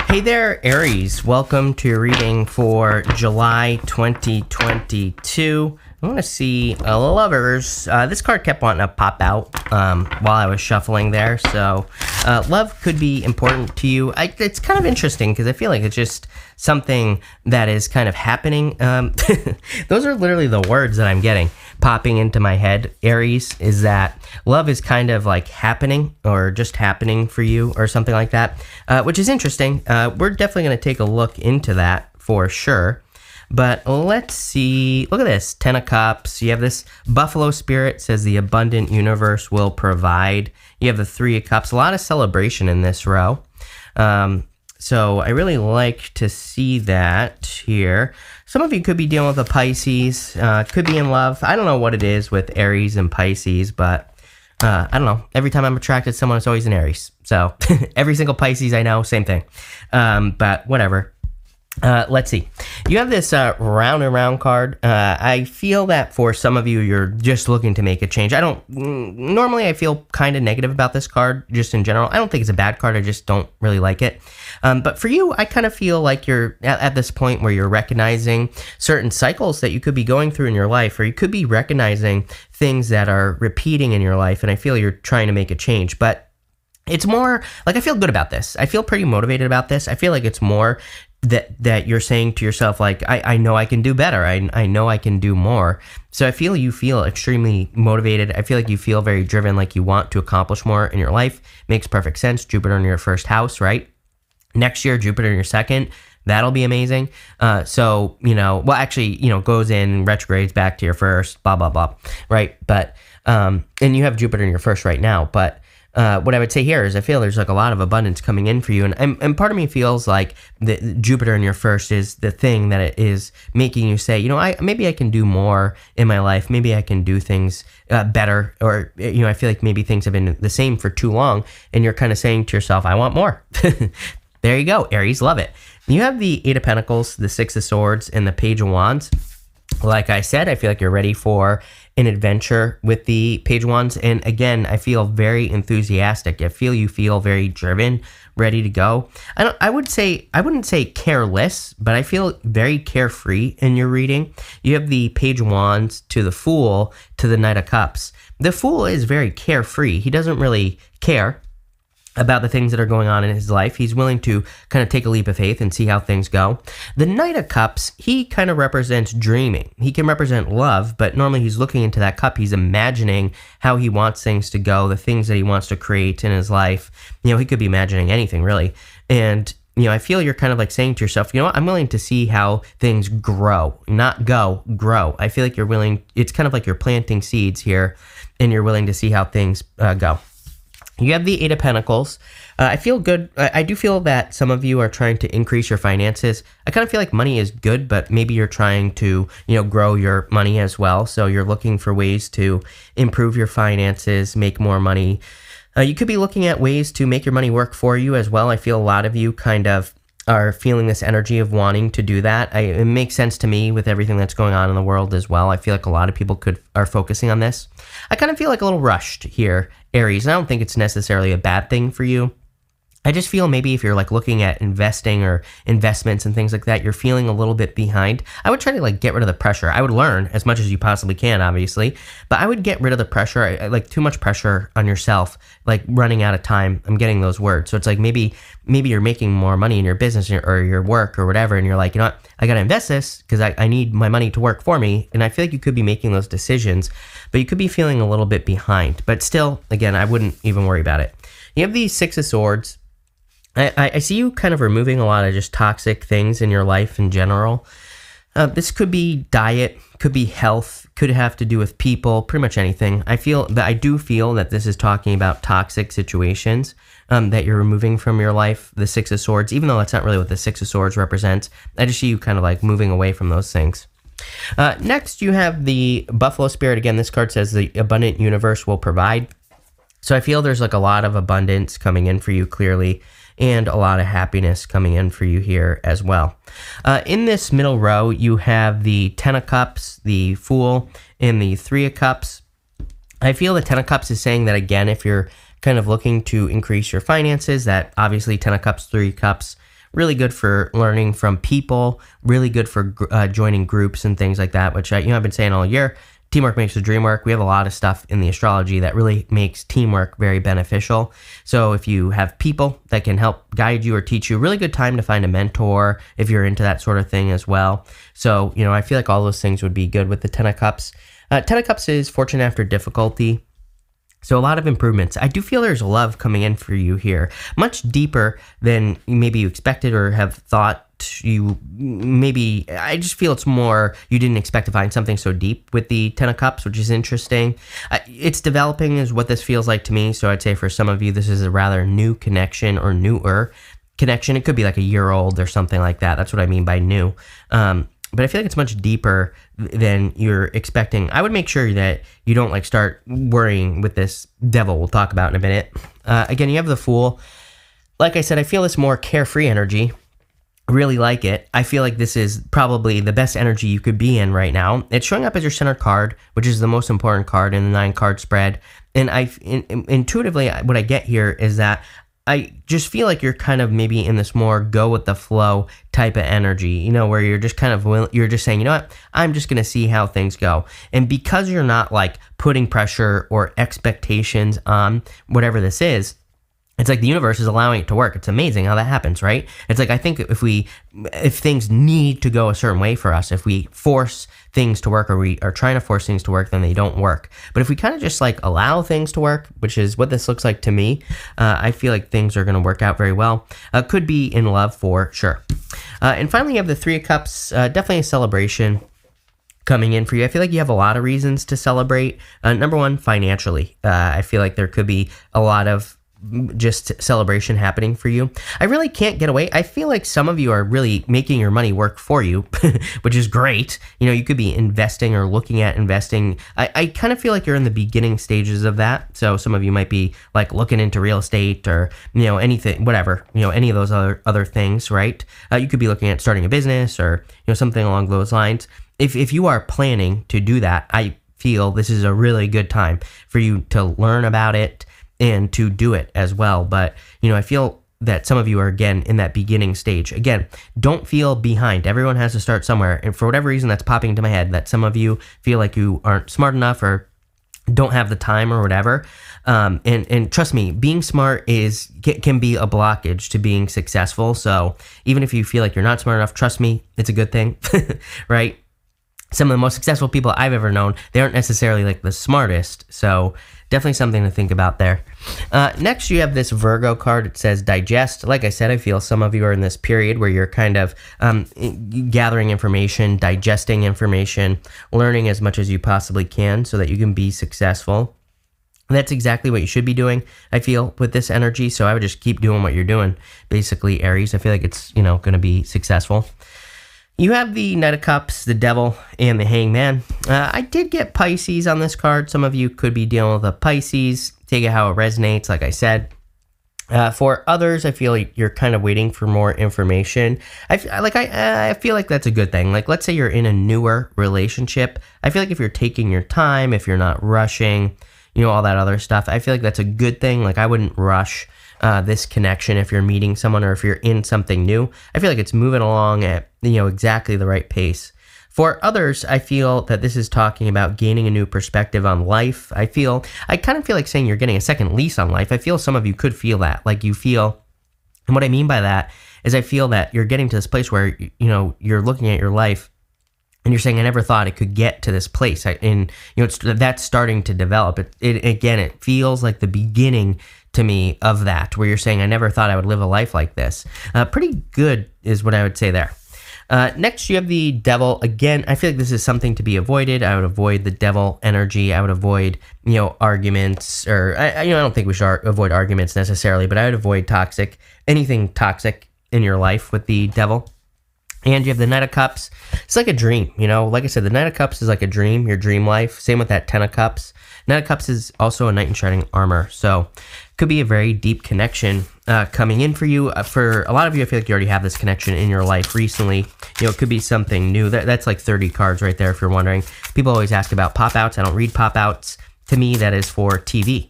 Hey there, Aries. Welcome to your reading for July 2022. I want to see lovers. This card kept wanting to pop out while I was shuffling there. So love could be important to you. It's kind of interesting because I feel like it's just something that is kind of happening. Those are literally the words that I'm getting popping into my head, Aries, is that love is kind of like happening or just happening for you or something like that, which is interesting. We're definitely going to take a look into that for sure. But let's see. Look at this. 10 of Cups. You have this Buffalo Spirit says the abundant universe will provide. You have the 3 of Cups. A lot of celebration in this row. So I really like to see that here. Some of you could be dealing with a Pisces. Could be in love. I don't know what it is with Aries and Pisces, but I don't know. Every time I'm attracted to someone, it's always an Aries. So every single Pisces I know, same thing. But whatever. Let's see. You have this round and round card. I feel that for some of you, you're just looking to make a change. Normally I feel kind of negative about this card just in general. I don't think it's a bad card. I just don't really like it. But for you, I kind of feel like you're at this point where you're recognizing certain cycles that you could be going through in your life, or you could be recognizing things that are repeating in your life. And I feel you're trying to make a change, but it's more like I feel good about this. I feel pretty motivated about this. I feel like it's more that you're saying to yourself, like, I know I can do better. I know I can do more. So I feel you feel extremely motivated. I feel like you feel very driven, like you want to accomplish more in your life. Makes perfect sense. Jupiter in your first house, right? Next year, Jupiter in your second. That'll be amazing. So, goes in, retrogrades back to your first, blah, blah, blah, right? But, and you have Jupiter in your first right now, but what I would say here is I feel there's like a lot of abundance coming in for you. And part of me feels like the Jupiter in your first is the thing that it is making you say, maybe I can do more in my life. Maybe I can do things better. Or, I feel like maybe things have been the same for too long. And you're kind of saying to yourself, I want more. There you go, Aries. Love it. You have the 8 of Pentacles, the 6 of Swords, and the Page of Wands. Like I said, I feel like you're ready for an adventure with the Page of Wands. And again, I feel very enthusiastic. I feel you feel very driven, ready to go. I wouldn't say careless, but I feel very carefree in your reading. You have the Page of Wands to the Fool to the Knight of Cups. The Fool is very carefree. He doesn't really care about the things that are going on in his life. He's willing to kind of take a leap of faith and see how things go. The Knight of Cups, he kind of represents dreaming. He can represent love, but normally he's looking into that cup. He's imagining how he wants things to go, the things that he wants to create in his life. He could be imagining anything really. And I feel you're kind of like saying to yourself, I'm willing to see how things grow, not go, grow. I feel like you're willing, it's kind of like you're planting seeds here and you're willing to see how things go. You have the 8 of Pentacles. I feel good. I do feel that some of you are trying to increase your finances. I kind of feel like money is good, but maybe you're trying to, grow your money as well. So you're looking for ways to improve your finances, make more money. You could be looking at ways to make your money work for you as well. I feel a lot of you kind of are feeling this energy of wanting to do that. It makes sense to me with everything that's going on in the world as well. I feel like a lot of people are focusing on this. I kind of feel like a little rushed here, Aries. And I don't think it's necessarily a bad thing for you. I just feel maybe if you're like looking at investing or investments and things like that, you're feeling a little bit behind. I would try to like get rid of the pressure. I would learn as much as you possibly can, obviously, but I would get rid of the pressure. I like too much pressure on yourself, like running out of time. I'm getting those words. So it's like maybe you're making more money in your business or your work or whatever. And you're like, I got to invest this because I need my money to work for me. And I feel like you could be making those decisions, but you could be feeling a little bit behind. But still, again, I wouldn't even worry about it. You have the 6 of Swords. I see you kind of removing a lot of just toxic things in your life in general. This could be diet, could be health, could have to do with people, pretty much anything. I do feel that this is talking about toxic situations that you're removing from your life, the 6 of Swords, even though that's not really what the 6 of Swords represents. I just see you kind of like moving away from those things. Next, you have the Buffalo Spirit. Again, this card says the abundant universe will provide. So I feel there's like a lot of abundance coming in for you clearly, and a lot of happiness coming in for you here as well. In this middle row, you have the 10 of Cups, the Fool, and the 3 of Cups. I feel the 10 of Cups is saying that, again, if you're kind of looking to increase your finances, that obviously 10 of Cups, 3 of Cups really good for learning from people, really good for joining groups and things like that, which I've been saying all year. Teamwork makes the dream work. We have a lot of stuff in the astrology that really makes teamwork very beneficial. So if you have people that can help guide you or teach you, really good time to find a mentor if you're into that sort of thing as well. So, I feel like all those things would be good with the Ten of Cups. Ten of Cups is fortune after difficulty. So a lot of improvements. I do feel there's love coming in for you here, much deeper than maybe you expected or have thought I just feel it's more, you didn't expect to find something so deep with the Ten of Cups, which is interesting. It's developing is what this feels like to me. So I'd say for some of you, this is a rather new connection or newer connection. It could be like a year old or something like that. That's what I mean by new. But I feel like it's much deeper than you're expecting. I would make sure that you don't start worrying with this devil we'll talk about in a minute. Again, you have the Fool. Like I said, I feel this more carefree energy. Really like it. I feel like this is probably the best energy you could be in right now. It's showing up as your center card, which is the most important card in the 9-card spread. And intuitively, what I get here is that I just feel like you're kind of maybe in this more go with the flow type of energy, where you're just you're just saying, what, I'm just going to see how things go. And because you're not putting pressure or expectations on whatever this is, it's like the universe is allowing it to work. It's amazing how that happens, right? It's like, I think if things need to go a certain way for us, if we force things to work or we are trying to force things to work, then they don't work. But if we kind of just allow things to work, which is what this looks like to me, I feel like things are going to work out very well. Could be in love for sure. And finally, you have the Three of Cups, definitely a celebration coming in for you. I feel like you have a lot of reasons to celebrate. Number one, financially. I feel like there could be a lot of just celebration happening for you. I really can't get away. I feel like some of you are really making your money work for you, which is great. You could be investing or looking at investing. I kind of feel like you're in the beginning stages of that. So some of you might be looking into real estate or, anything, whatever, any of those other things, right? You could be looking at starting a business or, something along those lines. If you are planning to do that, I feel this is a really good time for you to learn about it and to do it as well. But, I feel that some of you are, again, in that beginning stage. Again, don't feel behind. Everyone has to start somewhere. And for whatever reason that's popping into my head, that some of you feel like you aren't smart enough or don't have the time or whatever. And trust me, being smart can be a blockage to being successful. So even if you feel like you're not smart enough, trust me, it's a good thing, right? Some of the most successful people I've ever known, they aren't necessarily the smartest. So definitely something to think about there. Next, you have this Virgo card. It says digest. Like I said, I feel some of you are in this period where you're kind of gathering information, digesting information, learning as much as you possibly can so that you can be successful. That's exactly what you should be doing, I feel, with this energy. So I would just keep doing what you're doing, basically, Aries. I feel like it's, going to be successful. You have the Knight of Cups, the Devil, and the Hangman. I did get Pisces on this card. Some of you could be dealing with a Pisces. Take it how it resonates, like I said. For others, I feel like you're kind of waiting for more information. I feel like that's a good thing. Let's say you're in a newer relationship. I feel like if you're taking your time, if you're not rushing, all that other stuff, I feel like that's a good thing. I wouldn't rush this connection if you're meeting someone or if you're in something new. I feel like it's moving along at exactly the right pace. For others, I feel that this is talking about gaining a new perspective on life. I kind of feel like saying you're getting a second lease on life. I feel some of you could feel that. You feel, and what I mean by that is I feel that you're getting to this place where, you're looking at your life and you're saying, I never thought it could get to this place. That's starting to develop. It feels like the beginning to me of that, where you're saying, I never thought I would live a life like this. Pretty good is what I would say there. Next, you have the Devil. Again, I feel like this is something to be avoided. I would avoid the Devil energy. I would avoid, arguments, or I don't think we should avoid arguments necessarily, but I would avoid anything toxic in your life with the Devil. And you have the Knight of Cups. It's like a dream, like I said, the Knight of Cups is like a dream, your dream life. Same with that Ten of Cups. Knight of Cups is also a knight in shining armor. So could be a very deep connection coming in for you. For a lot of you, I feel like you already have this connection in your life recently. It could be something new. That's like 30 cards right there if you're wondering. People always ask about pop-outs. I don't read pop-outs. To me, that is for TV.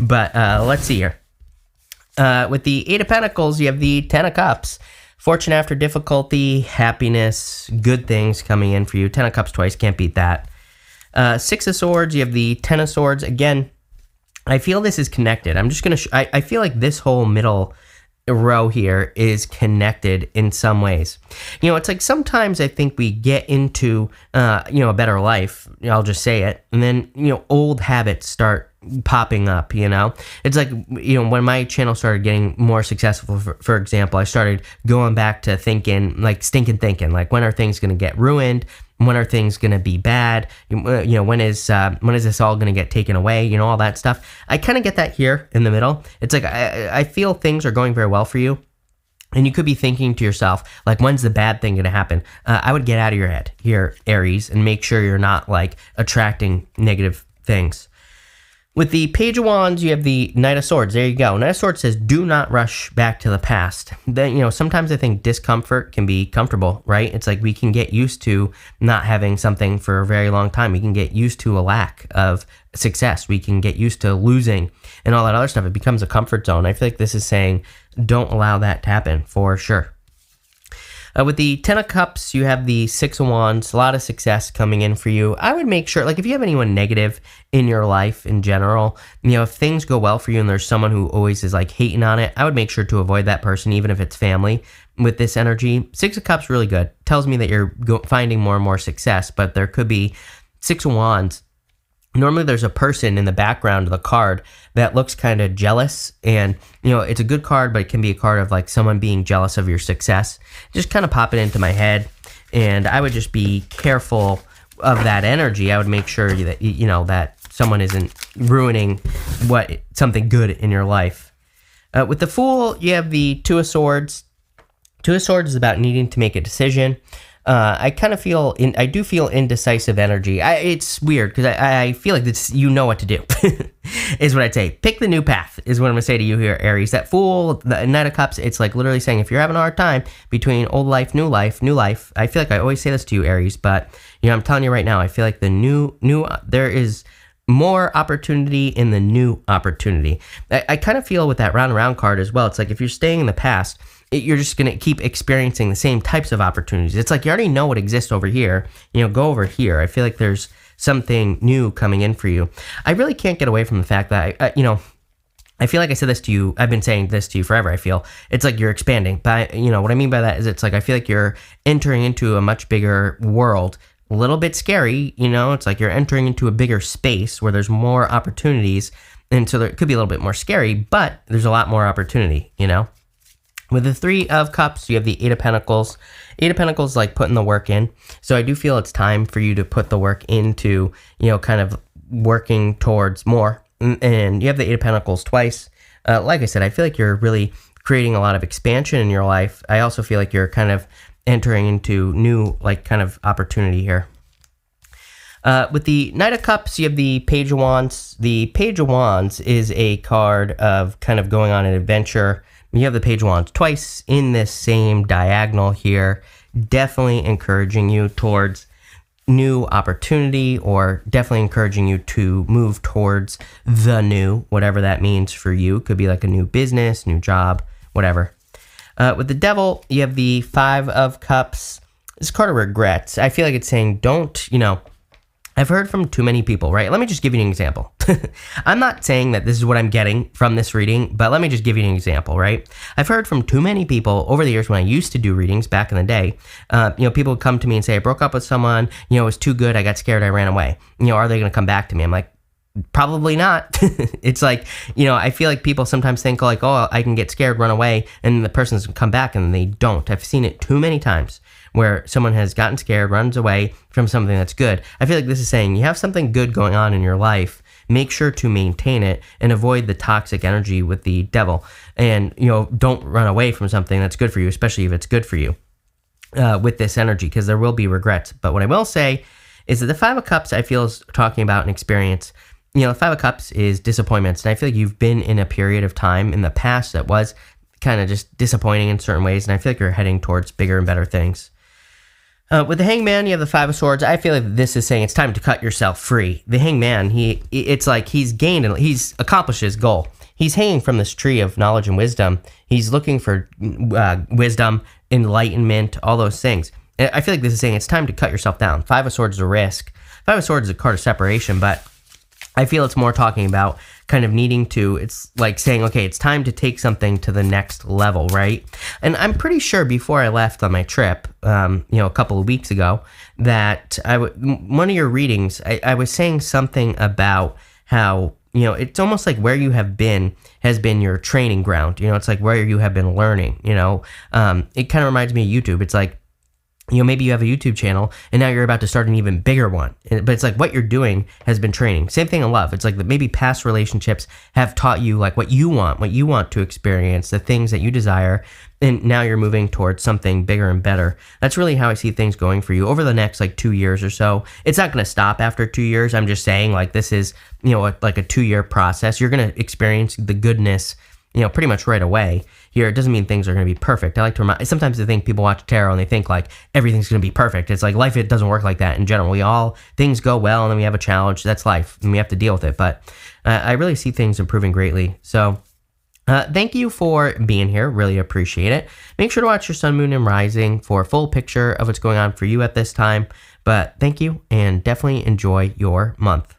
But let's see here. With the Eight of Pentacles, you have the Ten of Cups. Fortune after difficulty, happiness, good things coming in for you. Ten of Cups twice, can't beat that. Six of Swords, you have the Ten of Swords. Again, I feel this is connected. I'm just going to... I feel like this whole middle row here is connected in some ways. It's like sometimes I think we get into, a better life. I'll just say it. And then, old habits start popping up, It's like, when my channel started getting more successful, for example, I started going back to thinking, like stinking thinking, like when are things going to get ruined? When are things going to be bad? When is this all going to get taken away? All that stuff. I kind of get that here in the middle. It's like I feel things are going very well for you. And you could be thinking to yourself, like, when's the bad thing going to happen? I would get out of your head here, Aries, and make sure you're not, like, attracting negative things. With the Page of Wands, you have the Knight of Swords. There you go. Knight of Swords says, do not rush back to the past. Then, sometimes I think discomfort can be comfortable, right? It's like we can get used to not having something for a very long time. We can get used to a lack of success. We can get used to losing and all that other stuff. It becomes a comfort zone. I feel like this is saying, don't allow that to happen for sure. With the Ten of Cups, you have the Six of Wands, a lot of success coming in for you. I would make sure, like if you have anyone negative in your life in general, if things go well for you and there's someone who always is like hating on it, I would make sure to avoid that person, even if it's family. With this energy, Six of Cups, really good. Tells me that you're finding more and more success, but there could be Six of Wands. Normally there's a person in the background of the card that looks kind of jealous, and it's a good card, but it can be a card of like someone being jealous of your success. Just kind of pop it into my head, and I would just be careful of that energy. I would make sure that that someone isn't ruining something good in your life. With the Fool, you have the Two of Swords. Two of Swords is about needing to make a decision. I kind of feel, I do feel indecisive energy. It's weird because I feel like this, what to do, is what I'd say. Pick the new path is what I'm going to say to you here, Aries. That Fool, the Knight of Cups, it's like literally saying if you're having a hard time between old life, new life, I feel like I always say this to you, Aries, but, I'm telling you right now, I feel like there is more opportunity in the new opportunity. I kind of feel with that round and round card as well. It's like if you're staying in the past, you're just going to keep experiencing the same types of opportunities. It's like you already know what exists over here. Go over here. I feel like there's something new coming in for you. I really can't get away from the fact that, I feel like I said this to you. I've been saying this to you forever, I feel. It's like you're expanding. But, what I mean by that is it's like I feel like you're entering into a much bigger world. A little bit scary, It's like you're entering into a bigger space where there's more opportunities. And so it could be a little bit more scary, but there's a lot more opportunity, With the Three of Cups, you have the Eight of Pentacles. Eight of Pentacles, like putting the work in. So I do feel it's time for you to put the work into, kind of working towards more. And you have the Eight of Pentacles twice. Like I said, I feel like you're really creating a lot of expansion in your life. I also feel like you're kind of entering into new, like, kind of opportunity here. With the Knight of Cups, you have the Page of Wands. The Page of Wands is a card of kind of going on an adventure. You have the Page of Wands twice in this same diagonal here, definitely encouraging you towards new opportunity, or definitely encouraging you to move towards the new, whatever that means for you. Could be like a new business, new job, whatever. With the Devil, you have the Five of Cups. This card of regrets. I feel like it's saying don't, I've heard from too many people, right? Let me just give you an example. I'm not saying that this is what I'm getting from this reading, but let me just give you an example, right? I've heard from too many people over the years when I used to do readings back in the day. People would come to me and say, I broke up with someone, it was too good, I got scared, I ran away. Are they going to come back to me? I'm like, probably not. It's like, I feel like people sometimes think like, oh, I can get scared, run away, and the person's going to come back, and they don't. I've seen it too many times where someone has gotten scared, runs away from something that's good. I feel like this is saying you have something good going on in your life. Make sure to maintain it and avoid the toxic energy with the Devil. And, don't run away from something that's good for you, especially if it's good for you with this energy, because there will be regrets. But what I will say is that the Five of Cups, I feel, is talking about an experience. The Five of Cups is disappointments. And I feel like you've been in a period of time in the past that was kind of just disappointing in certain ways. And I feel like you're heading towards bigger and better things. With the Hangman, you have the Five of Swords. I feel like this is saying it's time to cut yourself free. The Hangman, it's like he's gained and he's accomplished his goal. he's hanging from this tree of knowledge and wisdom. He's looking for wisdom, enlightenment, all those things. And I feel like this is saying it's time to cut yourself down. Five of Swords is a risk. Five of Swords is a card of separation, but I feel it's more talking about kind of needing to, it's like saying, okay, it's time to take something to the next level, right? And I'm pretty sure before I left on my trip, a couple of weeks ago, that one of your readings, I was saying something about how, it's almost like where you have been has been your training ground. It's like where you have been learning, it kind of reminds me of YouTube. It's like, maybe you have a YouTube channel and now you're about to start an even bigger one. But it's like what you're doing has been training. Same thing in love. It's like that maybe past relationships have taught you like what you want to experience, the things that you desire. And now you're moving towards something bigger and better. That's really how I see things going for you over the next like 2 years or so. It's not going to stop after 2 years. I'm just saying like this is, like a 2-year process. You're going to experience the goodness pretty much right away. Here, it doesn't mean things are going to be perfect. I like to remind, sometimes I think people watch tarot and they think like everything's going to be perfect. It's like life, it doesn't work like that in general. Things go well and then we have a challenge. That's life and we have to deal with it. But I really see things improving greatly. So thank you for being here. Really appreciate it. Make sure to watch your sun, moon, and rising for a full picture of what's going on for you at this time. But thank you and definitely enjoy your month.